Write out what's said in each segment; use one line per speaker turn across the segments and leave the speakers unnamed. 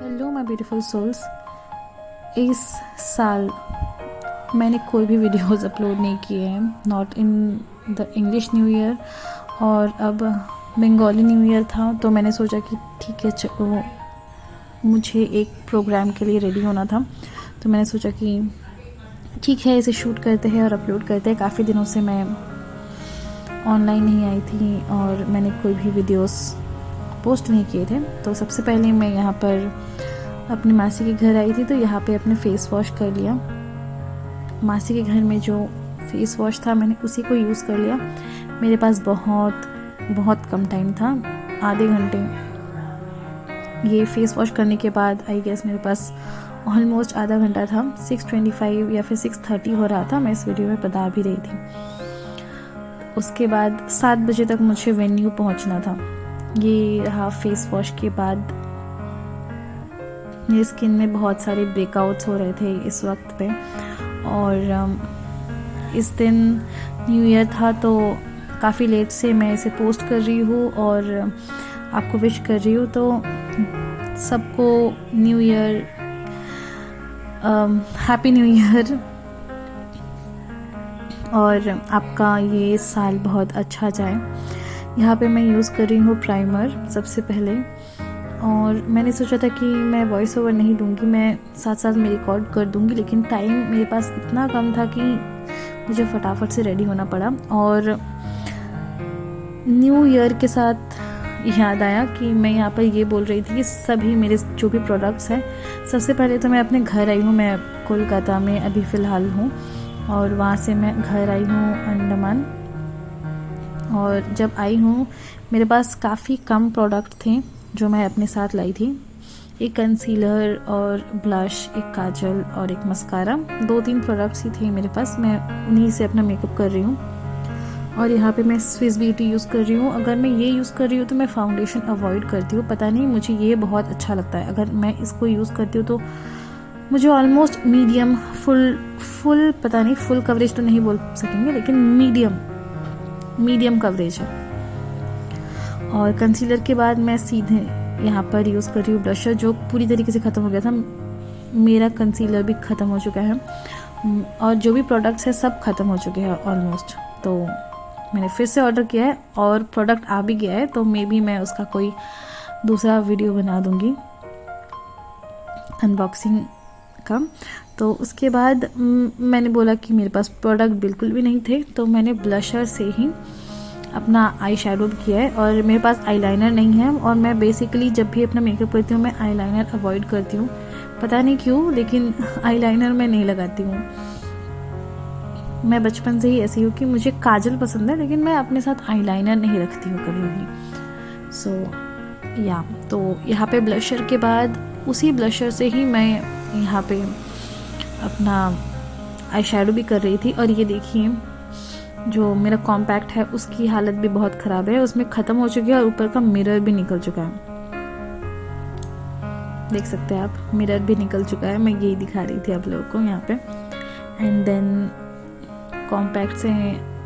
Hello my beautiful souls. इस साल मैंने कोई भी वीडियोस अपलोड नहीं किए हैं, not in the English new year, और अब बंगाली न्यू ईयर था तो मैंने सोचा कि ठीक है, चलो मुझे एक प्रोग्राम के लिए रेडी होना था, तो मैंने सोचा कि ठीक है इसे शूट करते हैं और अपलोड करते हैं। काफ़ी दिनों से मैं ऑनलाइन नहीं आई थी और मैंने कोई भी वीडियोस पोस्ट नहीं किए थे, तो सबसे पहले मैं यहाँ पर अपनी मासी के घर आई थी, तो यहाँ पे अपने फेस वॉश कर लिया। मासी के घर में जो फेस वॉश था मैंने उसी को यूज़ कर लिया। मेरे पास बहुत कम टाइम था, आधे घंटे। ये फेस वॉश करने के बाद आई गेस मेरे पास ऑलमोस्ट आधा घंटा था। 6:25 या फिर 6:30 हो रहा था, मैं इस वीडियो में बता भी रही थी। उसके बाद 7 बजे तक मुझे वेन्यू पहुंचना था। ये रहा फेस वॉश के बाद। मेरी स्किन में बहुत सारे ब्रेकआउट्स हो रहे थे इस वक्त पे, और इस दिन न्यू ईयर था तो काफ़ी लेट से मैं इसे पोस्ट कर रही हूँ और आपको विश कर रही हूँ। तो सबको new year, happy new year, और आपका ये साल बहुत अच्छा जाए। यहाँ पे मैं यूज़ कर रही हूँ प्राइमर सबसे पहले, और मैंने सोचा था कि मैं वॉइस ओवर नहीं दूंगी, मैं साथ साथ में रिकॉर्ड कर दूंगी, लेकिन टाइम मेरे पास इतना कम था कि मुझे फटाफट से रेडी होना पड़ा। और न्यू ईयर के साथ याद आया कि मैं यहाँ पर ये बोल रही थी कि सभी मेरे जो भी प्रोडक्ट्स हैं, सबसे पहले तो मैं अपने घर आई हूँ। मैं कोलकाता में अभी फ़िलहाल हूँ और वहाँ से मैं घर आई हूँ अंडमान। और जब आई हूँ मेरे पास काफ़ी कम प्रोडक्ट थे जो मैं अपने साथ लाई थी। एक कंसीलर और ब्लश, एक काजल और एक मस्कारा, 2-3 प्रोडक्ट्स ही थे मेरे पास। मैं उन्हीं से अपना मेकअप कर रही हूँ। और यहाँ पे मैं स्विस ब्यूटी यूज़ कर रही हूँ। अगर मैं ये यूज़ कर रही हूँ तो मैं फाउंडेशन अवॉइड करती हूँ, पता नहीं मुझे ये बहुत अच्छा लगता है। अगर मैं इसको यूज़ करती हूँ तो मुझे ऑलमोस्ट मीडियम, फुल पता नहीं, फुल कवरेज तो नहीं बोल सकेंगे, लेकिन मीडियम कवरेज है। और कंसीलर के बाद मैं सीधे यहाँ पर यूज़ कर रही हूँ ब्लशर, जो पूरी तरीके से ख़त्म हो गया था। मेरा कंसीलर भी ख़त्म हो चुका है और जो भी प्रोडक्ट्स है सब ख़त्म हो चुके हैं ऑलमोस्ट। तो मैंने फिर से ऑर्डर किया है और प्रोडक्ट आ भी गया है, तो मे बी मैं उसका कोई दूसरा वीडियो बना दूँगी अनबॉक्सिंग का। तो उसके बाद मैंने बोला कि मेरे पास प्रोडक्ट बिल्कुल भी नहीं थे, तो मैंने ब्लशर से ही अपना आई शैडो किया है। और मेरे पास आईलाइनर नहीं है, और मैं बेसिकली जब भी अपना मेकअप करती हूँ मैं आईलाइनर अवॉइड करती हूँ, पता नहीं क्यों, लेकिन आईलाइनर मैं नहीं लगाती हूँ। मैं बचपन से ही ऐसी हूँ कि मुझे काजल पसंद है, लेकिन मैं अपने साथ आईलाइनर नहीं रखती हूँ कभी भी। तो यहाँ पे ब्लशर के बाद उसी ब्लशर से ही मैं यहाँ पे अपना आई शैडो भी कर रही थी। और ये देखिए, जो मेरा कॉम्पैक्ट है उसकी हालत भी बहुत ख़राब है, उसमें ख़त्म हो चुकी है और ऊपर का मिरर भी निकल चुका है। देख सकते हैं आप, मिरर भी निकल चुका है। मैं यही दिखा रही थी आप लोगों को यहाँ पे। एंड देन कॉम्पैक्ट से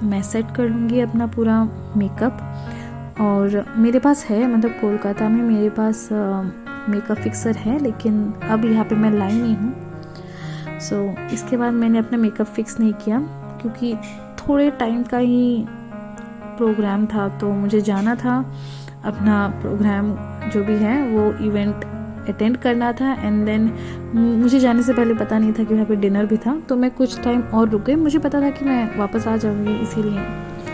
मैं सेट कर लूँगी अपना पूरा मेकअप। और मेरे पास है, मतलब कोलकाता में मेरे पास मेकअप फिक्सर है, लेकिन अब यहाँ पे मैं लाई नहीं हूँ। इसके बाद मैंने अपना मेकअप फिक्स नहीं किया क्योंकि थोड़े टाइम का ही प्रोग्राम था, तो मुझे जाना था अपना प्रोग्राम जो भी है वो इवेंट अटेंड करना था। एंड देन मुझे जाने से पहले पता नहीं था कि वहाँ पे डिनर भी था, तो मैं कुछ टाइम और रुक गई। मुझे पता था कि मैं वापस आ जाऊँगी, इसीलिए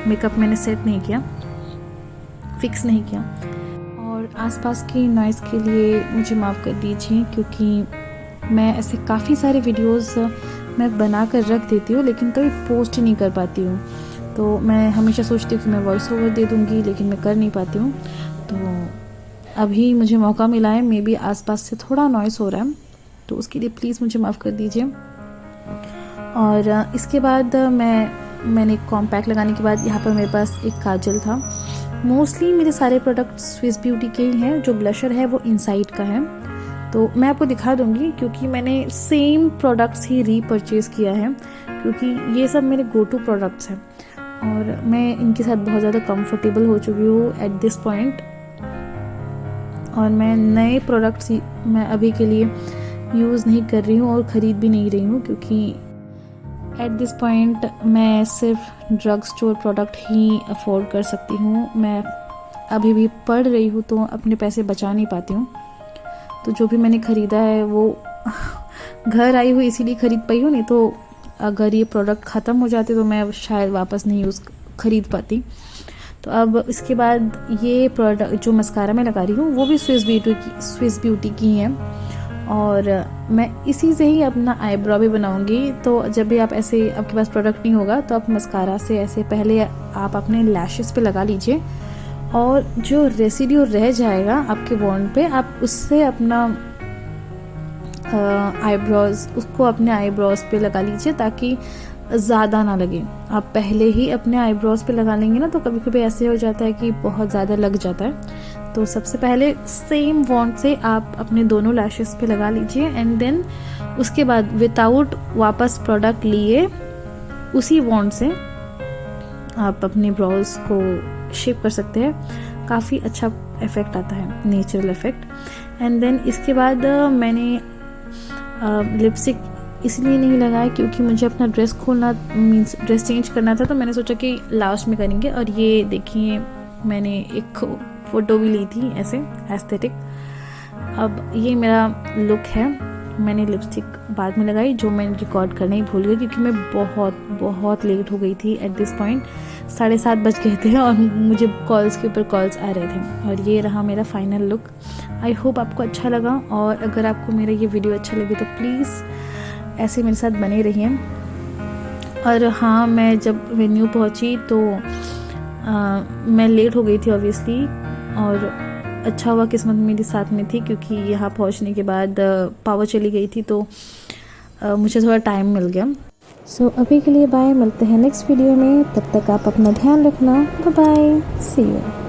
मेकअप मैंने सेट नहीं किया, फिक्स नहीं किया। और आसपास की नॉइज़ के लिए मुझे माफ़ कर दीजिए, क्योंकि मैं ऐसे काफ़ी सारे वीडियोस मैं बना कर रख देती हूँ लेकिन कभी पोस्ट नहीं कर पाती हूँ। तो मैं हमेशा सोचती हूँ कि मैं वॉइस ओवर दे दूँगी, लेकिन मैं कर नहीं पाती हूँ। तो अभी मुझे मौका मिला है, मे बी आसपास से थोड़ा नॉइस हो रहा है, तो उसके लिए प्लीज़ मुझे माफ़ कर दीजिए। और इसके बाद मैंने कॉम्पैक्ट लगाने के बाद यहाँ पर मेरे पास एक काजल था। मोस्टली मेरे सारे प्रोडक्ट स्विस ब्यूटी के ही हैं। जो ब्लशर है वो इनसाइड का है, तो मैं आपको दिखा दूंगी, क्योंकि मैंने सेम प्रोडक्ट्स ही रीपरचेज़ किया है, क्योंकि ये सब मेरे गो टू प्रोडक्ट्स हैं और मैं इनके साथ बहुत ज़्यादा कंफर्टेबल हो चुकी हूँ एट दिस पॉइंट। और मैं नए प्रोडक्ट्स मैं अभी के लिए यूज़ नहीं कर रही हूँ और ख़रीद भी नहीं रही हूँ, क्योंकि एट दिस पॉइंट मैं सिर्फ ड्रग स्टोर प्रोडक्ट ही अफोर्ड कर सकती हूँ। मैं अभी भी पढ़ रही हूँ तो अपने पैसे बचा नहीं पाती हूँ। तो जो भी मैंने ख़रीदा है वो घर आई हुई इसीलिए ख़रीद पाई हूँ, नहीं तो अगर ये प्रोडक्ट ख़त्म हो जाते तो मैं शायद वापस नहीं ख़रीद पाती। तो अब इसके बाद ये प्रोडक्ट जो मस्कारा मैं लगा रही हूँ वो भी स्विस ब्यूटी की है, और मैं इसी से ही अपना आईब्रो भी बनाऊंगी। तो जब भी आप ऐसे आपके पास प्रोडक्ट नहीं होगा तो आप मस्कारा से ऐसे पहले आप अपने लैशेस पे लगा लीजिए, और जो रेसिड्यू रह जाएगा आपके बॉन्ड पे आप उससे अपना आईब्रोज़ उसको अपने आईब्रोज़ पे लगा लीजिए ताकि ज़्यादा ना लगे। आप पहले ही अपने आईब्रोज़ पे लगा लेंगे ना तो कभी कभी ऐसे हो जाता है कि बहुत ज़्यादा लग जाता है। तो सबसे पहले सेम बॉन्ड से आप अपने दोनों लैशेस पे लगा लीजिए, एंड देन उसके बाद विदाउट वापस प्रोडक्ट लिए उसी बॉन्ड से आप अपने ब्रोज को शेप कर सकते हैं। काफ़ी अच्छा इफ़ेक्ट आता है, नेचुरल इफ़ेक्ट। एंड देन इसके बाद मैंने लिपस्टिक इसलिए नहीं लगाया क्योंकि मुझे अपना ड्रेस खोलना मीन्स ड्रेस चेंज करना था, तो मैंने सोचा कि लास्ट में करेंगे। और ये देखिए मैंने एक फ़ोटो भी ली थी ऐसे एस्थेटिक। अब ये मेरा लुक है। मैंने लिपस्टिक बाद में लगाई जो मैं रिकॉर्ड करना ही भूल गई क्योंकि मैं बहुत लेट हो गई थी। एट दिस पॉइंट 7:30 बज गए थे और मुझे कॉल्स के ऊपर कॉल्स आ रहे थे। और ये रहा मेरा फाइनल लुक। आई होप आपको अच्छा लगा, और अगर आपको मेरा ये वीडियो अच्छा लगे तो प्लीज़ ऐसे मेरे साथ बने रहिए। और हाँ, मैं जब वेन्यू पहुँची तो मैं लेट हो गई थी ऑब्वियसली, और अच्छा हुआ किस्मत मेरी साथ में थी क्योंकि यहाँ पहुँचने के बाद पावर चली गई थी तो मुझे थोड़ा टाइम मिल गया। सो अभी के लिए बाय, मिलते हैं नेक्स्ट वीडियो में। तब तक आप अपना ध्यान रखना। Bye bye, see you.